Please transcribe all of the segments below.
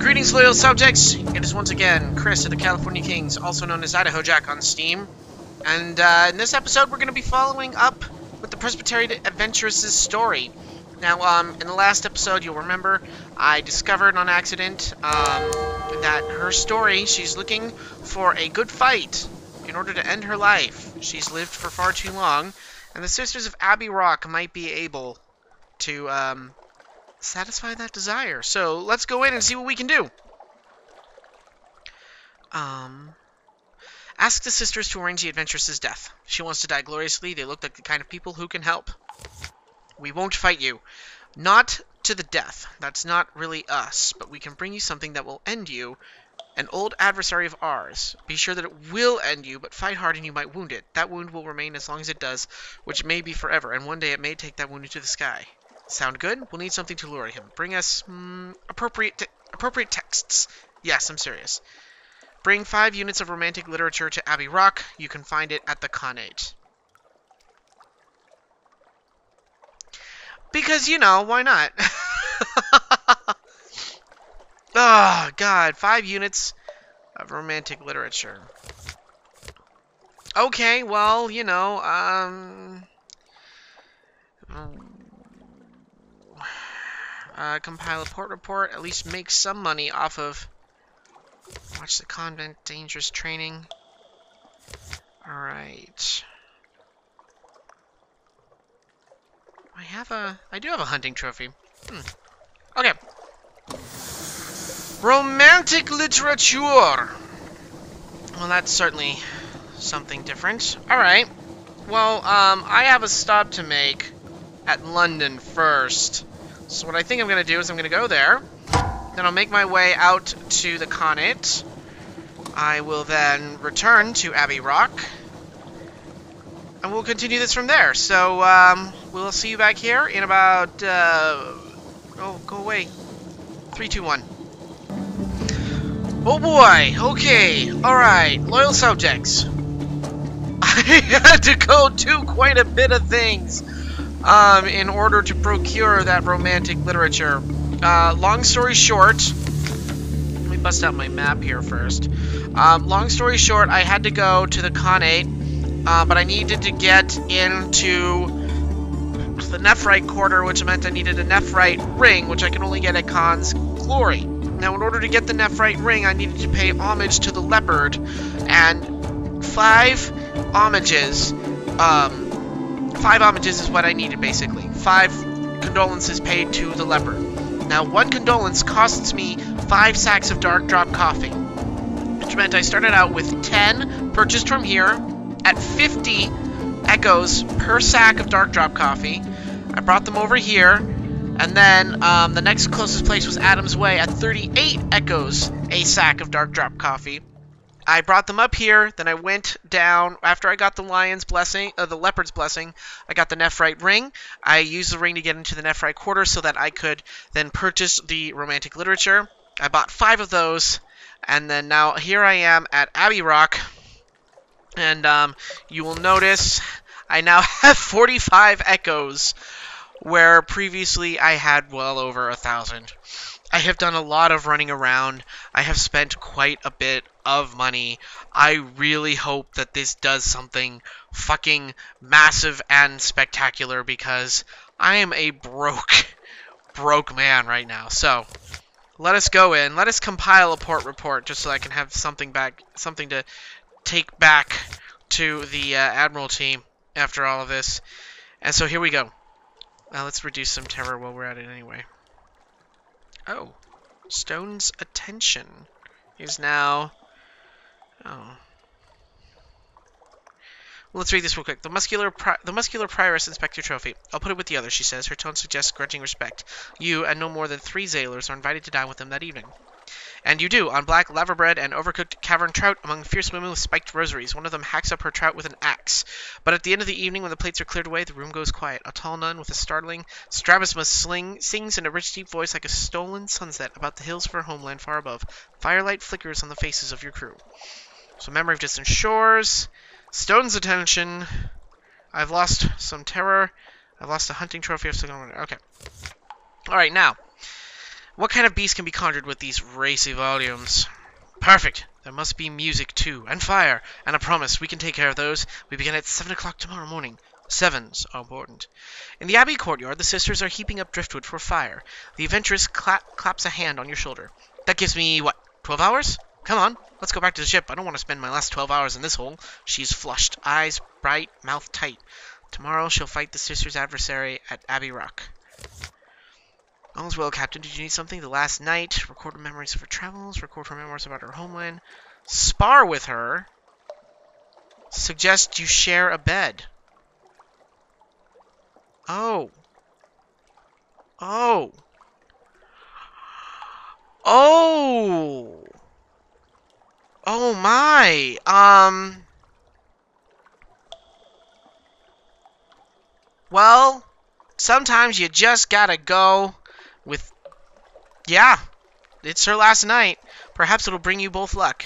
Greetings, loyal subjects. It is once again Chris of the California Kings, also known as Idaho Jack on Steam. And in this episode, we're going to be following up with the Presbyteriate adventuress' story. Now, in the last episode, you'll remember, I discovered on accident that her story, she's looking for a good fight in order to end her life. She's lived for far too long, and the Sisters of Abbey Rock might be able to satisfy that desire. So let's go in and see what we can do. Ask the sisters to arrange the adventuress's death. She wants to die gloriously. They look like the kind of people who can help. We won't fight you. Not to the death. That's not really us. But we can bring you something that will end you. An old adversary of ours. Be sure that it will end you, but fight hard and you might wound it. That wound will remain as long as it does, which may be forever, and one day it may take that wound into the sky. Sound good? We'll need something to lure him. Bring us appropriate texts. Yes, I'm serious. Bring 5 units of romantic literature to Abbey Rock. You can find it at the Connate. Because, you know, why not? Oh, God. 5 units of romantic literature. Okay, well, you know, compile a port report, at least make some money off of watch the convent, dangerous training. Alright. I do have a hunting trophy. Okay. Romantic literature. Well, that's certainly something different. Alright. Well, I have a stop to make at London first. So what I think I'm going to do is I'm going to go there. Then I'll make my way out to the Connate. I will then return to Abbey Rock. And we'll continue this from there. So, we'll see you back here in about, oh, go away. 3, 2, 1. Oh boy, okay, alright, loyal subjects. I had to go do quite a bit of things, in order to procure that romantic literature. Long story short, let me bust out my map here first. Long story short, I had to go to the Connate, but I needed to get into the Nephrite Quarter, which meant I needed a Nephrite ring, which I can only get at Khan's Glory. Now, in order to get the Nephrite ring, I needed to pay homage to the leopard, and 5 homages, 5 homages is what I needed, basically. 5 condolences paid to the leopard. Now, 1 condolence costs me 5 sacks of dark drop coffee, which meant I started out with 10 purchased from here at 50 echoes per sack of dark drop coffee. I brought them over here, and then the next closest place was Adam's Way at 38 echoes a sack of dark drop coffee. I brought them up here, then I went down. After I got the lion's blessing, the leopard's blessing, I got the Nephrite ring. I used the ring to get into the Nephrite Quarter so that I could then purchase the romantic literature. I bought 5 of those, and then now here I am at Abbey Rock, and you will notice I now have 45 echoes, where previously I had well over 1,000. I have done a lot of running around. I have spent quite a bit of money. I really hope that this does something fucking massive and spectacular, because I am a broke man right now. So, let us go in. Let us compile a port report just so I can have something to take back to the Admiralty after all of this. And so here we go. Let's reduce some terror while we're at it anyway. Oh, Stone's attention is now... Oh. Let's read this real quick. The muscular prioress Inspector Trophy. I'll put it with the others, she says. Her tone suggests grudging respect. You and no more than 3 sailors are invited to dine with them that evening. And you do, on black laverbread and overcooked cavern trout among fierce women with spiked rosaries. One of them hacks up her trout with an axe. But at the end of the evening, when the plates are cleared away, the room goes quiet. A tall nun with a startling strabismus sings in a rich, deep voice like a stolen sunset about the hills of her homeland far above. Firelight flickers on the faces of your crew. So, memory of distant shores. Stone's attention. I've lost some terror. I've lost a hunting trophy. Okay. Alright, now. What kind of beast can be conjured with these racy volumes? Perfect. There must be music, too, and fire, and a promise. We can take care of those. We begin at 7 o'clock tomorrow morning. Sevens are important. In the Abbey courtyard, the sisters are heaping up driftwood for fire. The adventuress claps a hand on your shoulder. That gives me, what, 12 hours? Come on, let's go back to the ship. I don't want to spend my last 12 hours in this hole. She's flushed, eyes bright, mouth tight. Tomorrow she'll fight the sisters' adversary at Abbey Rock. All's well, Captain. Did you need something? The last night. Record her memories of her travels. Record her memoirs about her homeland. Spar with her. Suggest you share a bed. Oh. Oh. Oh. Oh my. Well, sometimes you just gotta go with... Yeah, it's her last night. Perhaps it'll bring you both luck.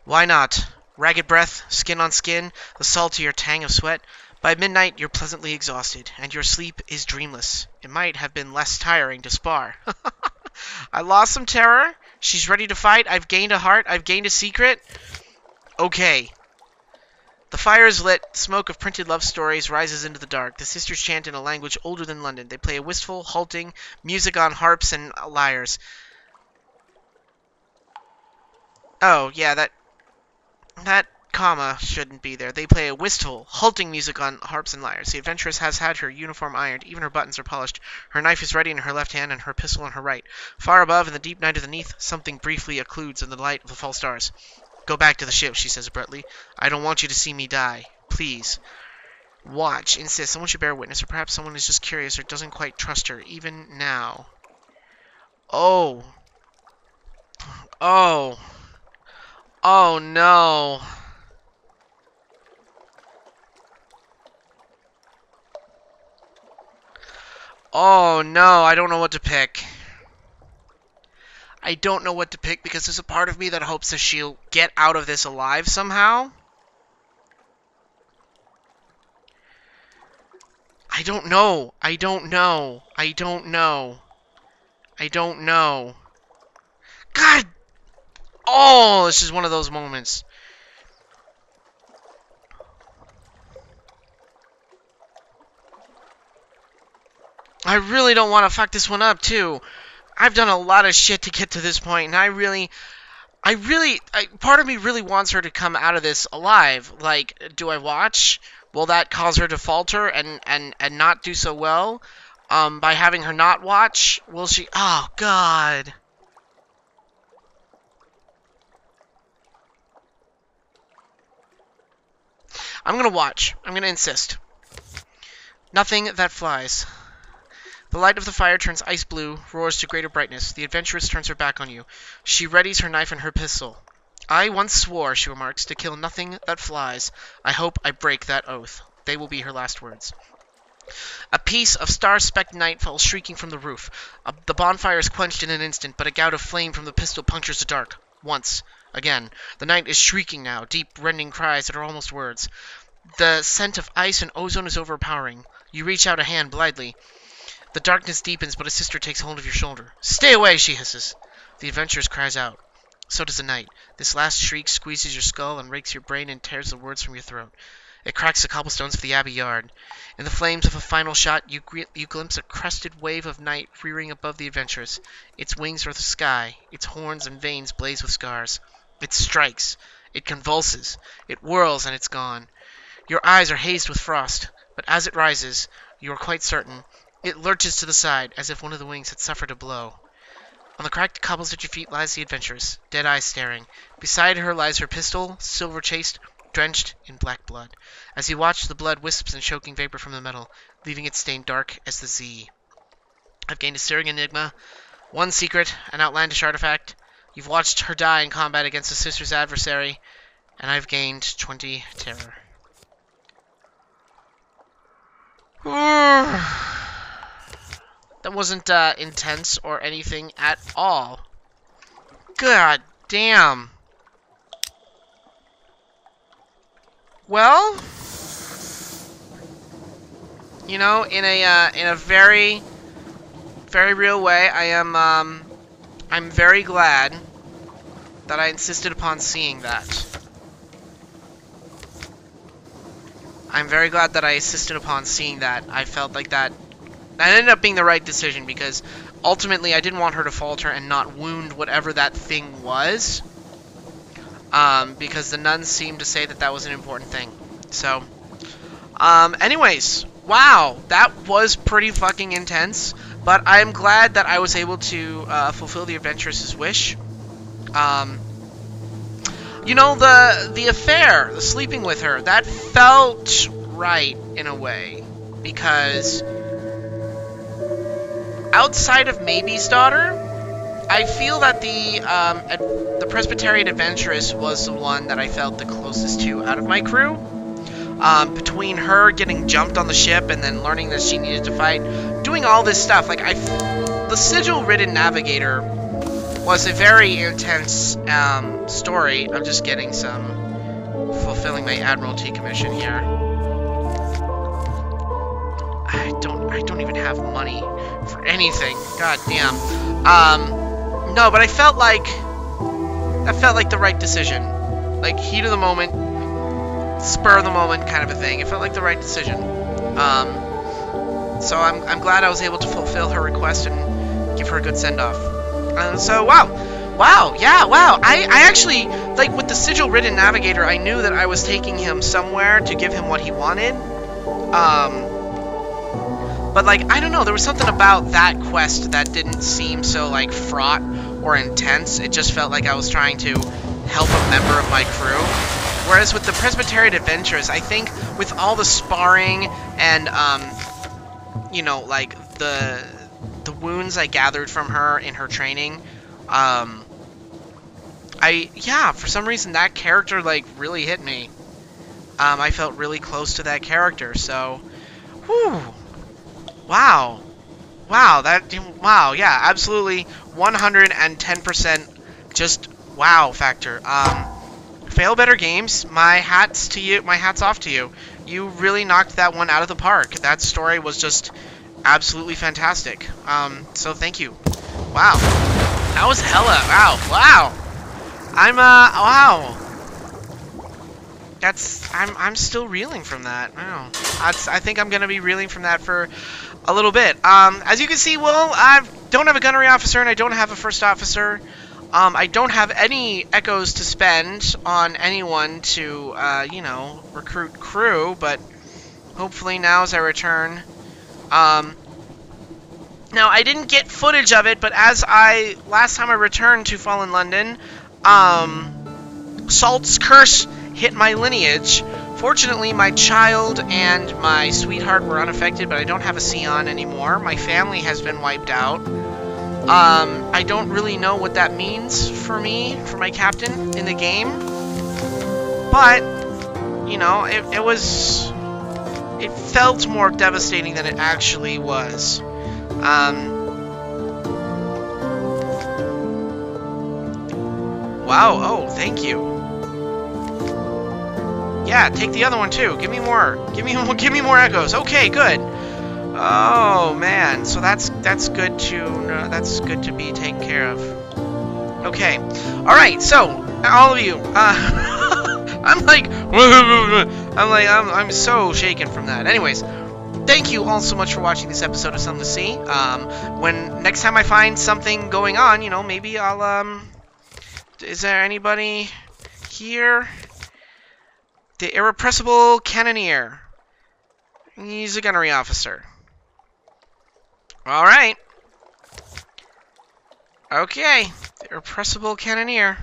Why not? Ragged breath, skin on skin, the saltier tang of sweat. By midnight, you're pleasantly exhausted, and your sleep is dreamless. It might have been less tiring to spar. I lost some terror. She's ready to fight. I've gained a heart. I've gained a secret. Okay. The fire is lit. Smoke of printed love stories rises into the dark. The sisters chant in a language older than London. They play a wistful, halting music on harps and lyres. Oh, yeah, that comma shouldn't be there. They play a wistful, halting music on harps and lyres. The adventuress has had her uniform ironed. Even her buttons are polished. Her knife is ready in her left hand and her pistol in her right. Far above, in the deep night underneath, something briefly occludes in the light of the false stars. Go back to the ship, she says abruptly. I don't want you to see me die. Please. Watch. Insist. Someone should bear witness, or perhaps someone is just curious or doesn't quite trust her, even now. Oh. Oh. Oh, no. Oh, no. I don't know what to pick. I don't know what to pick because there's a part of me that hopes that she'll get out of this alive somehow. I don't know. I don't know. I don't know. I don't know. God! Oh, this is one of those moments. I really don't want to fuck this one up, too. I've done a lot of shit to get to this point, and part of me really wants her to come out of this alive. Like, do I watch? Will that cause her to falter and not do so well? By having her not watch? Will she? Oh, God. I'm gonna watch. I'm gonna insist. Nothing that flies. The light of the fire turns ice blue, roars to greater brightness. The adventuress turns her back on you. She readies her knife and her pistol. I once swore, she remarks, to kill nothing that flies. I hope I break that oath. They will be her last words. A piece of star-specked night falls shrieking from the roof. The bonfire is quenched in an instant, but a gout of flame from the pistol punctures the dark. Once. Again. The night is shrieking now, deep, rending cries that are almost words. The scent of ice and ozone is overpowering. You reach out a hand blindly. The darkness deepens, but a sister takes hold of your shoulder. Stay away, she hisses. The adventuress cries out. So does the night. This last shriek squeezes your skull and rakes your brain and tears the words from your throat. It cracks the cobblestones of the Abbey yard. In the flames of a final shot, you glimpse a crested wave of night rearing above the adventuress. Its wings are the sky. Its horns and veins blaze with scars. It strikes. It convulses. It whirls, and it's gone. Your eyes are hazed with frost, but as it rises, you are quite certain, it lurches to the side, as if one of the wings had suffered a blow. On the cracked cobbles at your feet lies the adventuress, dead eyes staring. Beside her lies her pistol, silver-chased, drenched in black blood. As you watch, the blood wisps in choking vapor from the metal, leaving it stained dark as the Z. I've gained a stirring enigma, one secret, an outlandish artifact. You've watched her die in combat against the sister's adversary, and I've gained 20 terror. That wasn't intense or anything at all. God damn. Well, you know, in a very very real way, I'm very glad that I insisted upon seeing that. I'm very glad that I insisted upon seeing that. I felt like that ended up being the right decision, because ultimately I didn't want her to falter and not wound whatever that thing was. Because the nuns seemed to say that that was an important thing. So, anyways, wow, that was pretty fucking intense. But I'm glad that I was able to fulfill the adventuress's wish. You know, the affair, the sleeping with her, that felt right in a way, because outside of Maybe's daughter, I feel that the Presbyteriate adventuress was the one that I felt the closest to out of my crew. Between her getting jumped on the ship and then learning that she needed to fight, doing all this stuff, like the sigil-ridden navigator was a very intense story. I'm just getting fulfilling my Admiralty commission here. I don't even have money for anything. God damn. No, but I felt like that felt like the right decision. Like, heat of the moment, spur of the moment kind of a thing. It felt like the right decision. So I'm glad I was able to fulfill her request and give her a good send-off. So, wow. I actually, like, with the sigil-ridden navigator, I knew that I was taking him somewhere to give him what he wanted. But, like, I don't know, there was something about that quest that didn't seem so, like, fraught or intense. It just felt like I was trying to help a member of my crew. Whereas with the Presbyteriate adventuress, I think with all the sparring and, you know, like, the wounds I gathered from her in her training, yeah, for some reason that character, like, really hit me. I felt really close to that character, so, whew. Wow, yeah, absolutely 110% just wow factor. Fail Better Games, my hat's to you, my hat's off to you. You really knocked that one out of the park. That story was just absolutely fantastic. So thank you. Wow. That was hella, wow. Wow. I'm still reeling from that. Wow. I think I'm gonna be reeling from that for a little bit. As you can see, well, I don't have a gunnery officer and I don't have a first officer. I don't have any echoes to spend on anyone to, you know, recruit crew, but hopefully now as I return. Now, I didn't get footage of it, but last time I returned to Fallen London, Salt's curse hit my lineage. Fortunately, my child and my sweetheart were unaffected, but I don't have a Sion anymore. My family has been wiped out. I don't really know what that means for me, for my captain in the game. But, you know, it felt more devastating than it actually was. Wow, oh, thank you. Yeah, take the other one too. Give me more. Give me more echoes. Okay, good. Oh man, so that's good to be taken care of. Okay, all right. So all of you, I'm so shaken from that. Anyways, thank you all so much for watching this episode of Sunless. When next time I find something going on, you know, maybe I'll Is there anybody here? The irrepressible cannoneer. He's a gunnery officer. Alright. Okay. The irrepressible cannoneer.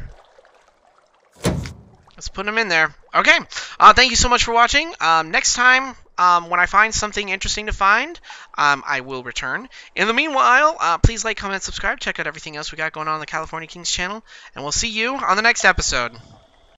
Let's put him in there. Okay. Thank you so much for watching. Next time, when I find something interesting to find, I will return. In the meanwhile, please like, comment, subscribe. Check out everything else we got going on the California Kings channel. And we'll see you on the next episode.